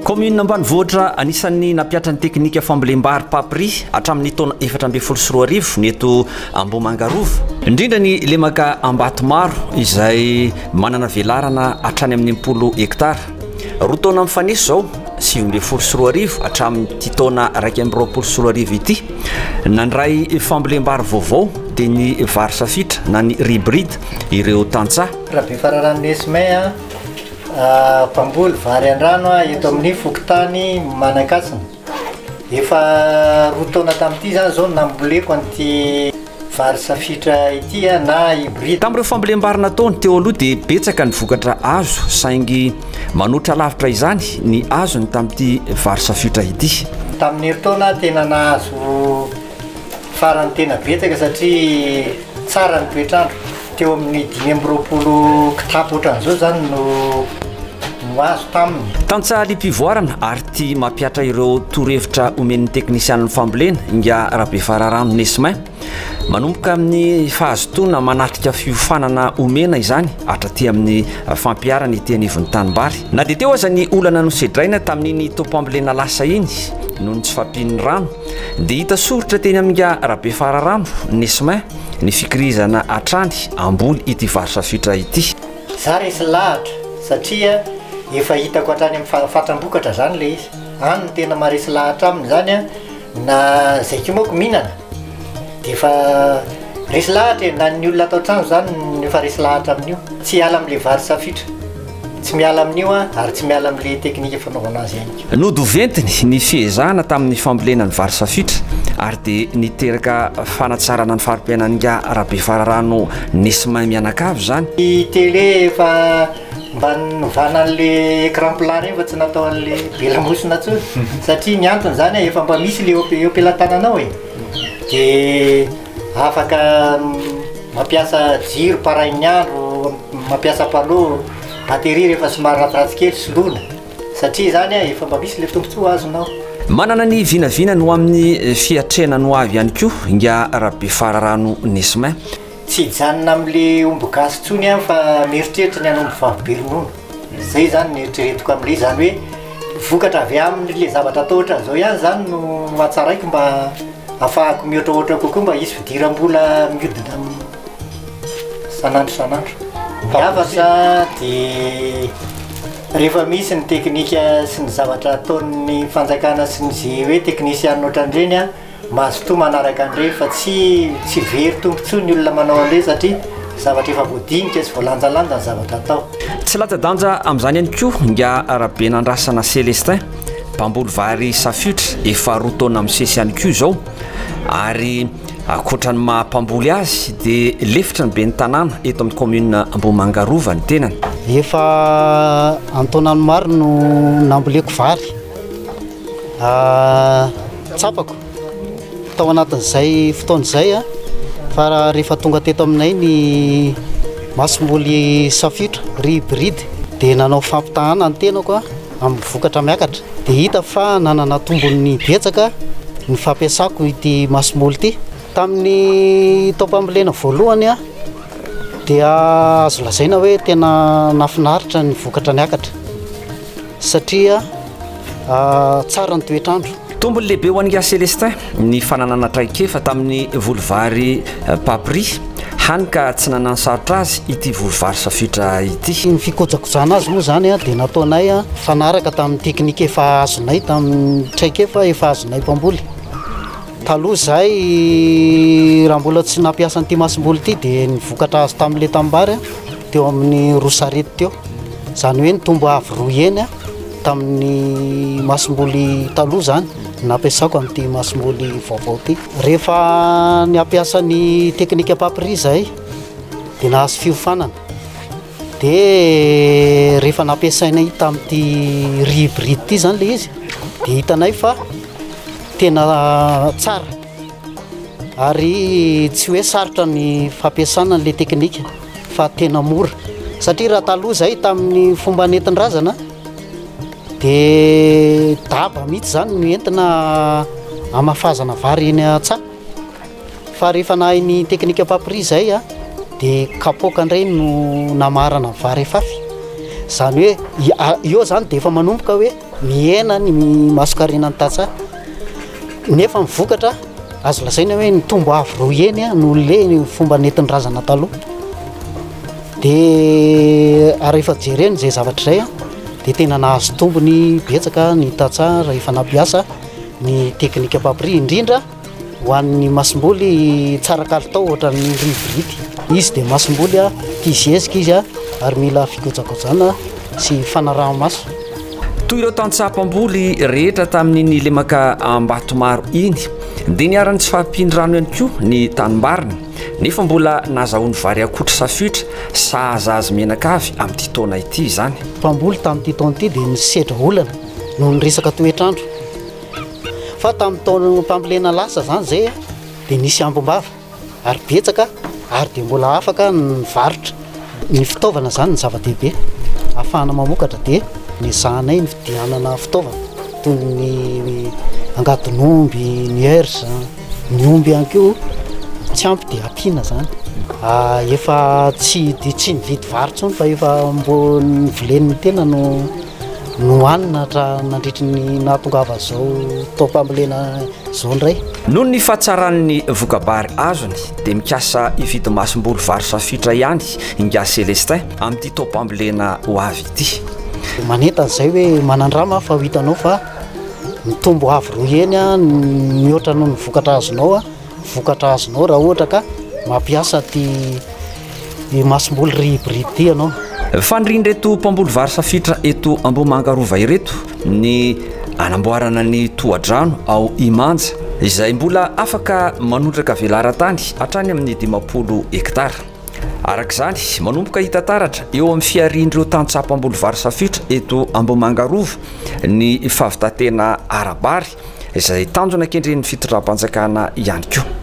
Commune Ambanivohitra anisan'ny nampiatra ny teknika fambolem-bary papri hatramin'ny taona 2014 neto Ambohimangarova. Indrindra ny lemaka Ambatomaro izay manana velarana hatrany amin'ny 10 hektara. Roa taona mifanesy zao 2014 hatramin'ny taona 2020 ity nandray fambolem-bary vaovao dia ny vary safitra na ny hybride ireo tantsaha. Rabe fararano Nesmay mpamboly vary andrano eto amin'ny Fokotany Manakasina. Efa roa taona tamin'ity zany zao namboleko an'ity vary safitra ity na hybride. Tamin'ireo fambolem-bary nataony teo aloha dia betsaka ny vokatra azo saingy manotra lavitra izany ny azo ny tamin'ity vary safitra ity. Tamin'ny herintaona tena nahazo farany tena betsaka satria tsara ny toetrandro. Teo amin'ny 520 kitapo ohatran'izao zany no azo taminy. Tantsaha liam-pivoarana ary tia mampiatra ireo torohevitra omen'ny teknisian'ny fambolena Inga Rabe Fararano Nesmay. Manomboka amin'ny fahazotoana manatrika fiofanana omena izany hatraty amin'ny fampiarana ety anivon'ny tanimbary. Na dia teo aza ny olana nosedraina tamin'iny tompambolena lasa iny noho ny tsy fampian'ny rano dia hita soritra teny amin'Inga Rabe Fararano Nesmay ny fikirizana hatrany amboly ity vary safitra ity. Za resy lahatra satria efa hitako hatrany amin'ny fatrambokatra zany le izy. Any no tena maharesy lahatra aminy zany na zay ko moako mihinana dia efa resy lahatra na ny olona atao trano zany efa resy lahatra amin'io. Tsy miala amin'ilay vary safitra, tsy miala amin'io ary tsy miala amin'ilay teknika fanaovana azy ihany. Nodoventiny ny fiezahana tamin'ny fambolena ny vary safitra ary dia niteraka fanatsarana ny farim-piainan'ny Inga Rabe Fararano Nesmay mianakavy zany. Ny télé efa mba novana an'ilay écran plat reny fa tsy natao an'ilay be lamosina tsony satria ny antony zany efa mba misy le eo ampelantananao dia afaka mampiasa jiro parain'ny andro, mampiasa palo, batery rehefa somary ratiratsy kely soloina satria zany efa mba misy le tombontsoa azonao. Manana ny vinavina no amin'ny fiatrena no avy ihany koa Inga Rabe Fararano Nesmay. Tsy janona amin'ilay omby gasy tsony fa mieritreritra ny anomby vavy-beronono. Zay zany ny eritreretiko amin'ilay zany hoe vokatra avy amin'ilay zavatra atao ohatran'izao ihany zany no mahatsaraiko mba ahafahako mihoatrahoatra kokoa mba hisy fidiram-bola mihodina sanandro. Miavatra dia rehefa misy ny teknika sy ny zavatra ataon'ny fanjakana sy ny zay hoe teknisianina ohatran'ireny mahazo toa manaraka an'ireny fa tsy very tombontsoa ny olona manao an'ireny satria zavatra efa voadinika sy voalanjalanja ny zavatra atao. Tsy latsa-danja amin'izany ihany koa Inga Rabe Nandrasana Celestin mpamboly vary safitra efa roa taona misesy ihany koa izao ary akoatrany mahampamboly azy dia lefitra ny be ny tanàna eto amin'ny commune Ambohimangarova ny tenany. Efa antaonany maro no namboleko vary tsapako tao anatin'izay fotoan'izay fa rehefa tonga teto aminay ny masom-boly safitra hybride dia nanao fampitahana ny tenako amin'ny vokatra miakatra dia hita fa nanana tombony betsaka ny fampiasako ity masom-boly ity. Tamin'ny tompambolena voalohany dia azo lazaina hoe tena nafinaritra ny vokatra miakatra satria tsara ny toetrandro. Tombony lehibe ho an'Inga Celestin ny fananana traikefa tamin'ny volovary papri hany ka tsy nanansarotra azy ity volovary safitra ity. Ny fikojakojana azy moa zany dia nataonay fanaraka tamin'ny teknika efa azonay tamin'ny traikefa efa azonay mpamboly. Taloha zahay raha mbola tsy nampiasa an'ity masom-boly ity dia ny vokatra azo tamin'ilay tanimbary teo amin'ny roa sarety teo. Zany hoe ny tombo avy roa eny tamin'ny masom-boly taloha zany nampiasako amin'ity masom-boly vaovao ity. Rehefa ny ampiasa ny teknika papri zahay dia nahazo fiofanana dia rehefa nampiasainay tamin'ity hybride ity zany le izy dia hitanay fa tena tsara ary tsy hoe sarotra ny fampiasana n'ilay teknika fa tena mora satria raha taloha zahay tamin'ny fomba nentin-drazana dia daba mihitsy zany no entina hamafazana vary eny an-tsaha fa rehefa nahay ny teknika papri zahay dia kapoaka indray no namarana vary efafy zany hoe io zany de efa manomboka hoe miena ny masokarina ny tatsa nefa mivokatra azo lasaina hoe ny tombo avy ro eny no le fomba nentin'ny razana taloha de ary efa jereny zay zavatra zay de tena nahazo tombony betsaka ny tatsa raha efa nampiasa ny teknika papri indrindra ho an'ny masom-boly tsara kalitao ohatra ny ribrity izy de masom-boly tizezika izy ary mila fikojakojana sy fanaraha-maso toy ireo tantsapam-boly rehetra tamin'iny lemaka ambatomaro iny de niarany tsy fahampindrano ihany koa ny tanimbariny nefa mbola nazahoany vary akotra safitra sahazazy menaka avy amin'ity taona ity zany mpamboly tamin'ity taona ity de nisedra olana no ny resaka toetrandro fa tamin'ny taona mpambolena lasa zany zay de nisy ambombava ary betsaka ary de mbola afaka ny varotra ny fitaovana zany ny zava-dehibe ahafahana mamokatra de ny zanay ny fidianana fitaovana toy ny angadin'omby ny herse ny omby ihany koa tsy ampy de ampiana zany efa tsy nividy varotsony fa efa mbo ny voleniny tena no hanina tra nandritry ny nahatongava zao taom-pambolena zao ndray noho ny fahatsaran'ny vokabary azony de mikasa ividy masom-boly vary safitra ihany inga Celestin amin'ity taom-pambolena ho avy ity manentan'izay hoe manandrama fa ho hitanao fa mitombo avy ro eny mihoatra noho ny vokatra azonao raha ohatra ka mampiasa ty masom-boly ribrity ianao fandrindreto mpamboly vary safitra eto Ambohimangarova ireto ny anamboarana ny tohadrano ao Imanja izay mbola afaka manotraka velaran-tany hatrany amin'ny 50 hektara arak'izany manomboka hita taratra eo amin'ny fiarindreo tantsapam-boly vary safitra eto Ambohimangarova ny fahavitatena arabary izay tanjona kendren'ny fitondram-panjakana ihany koa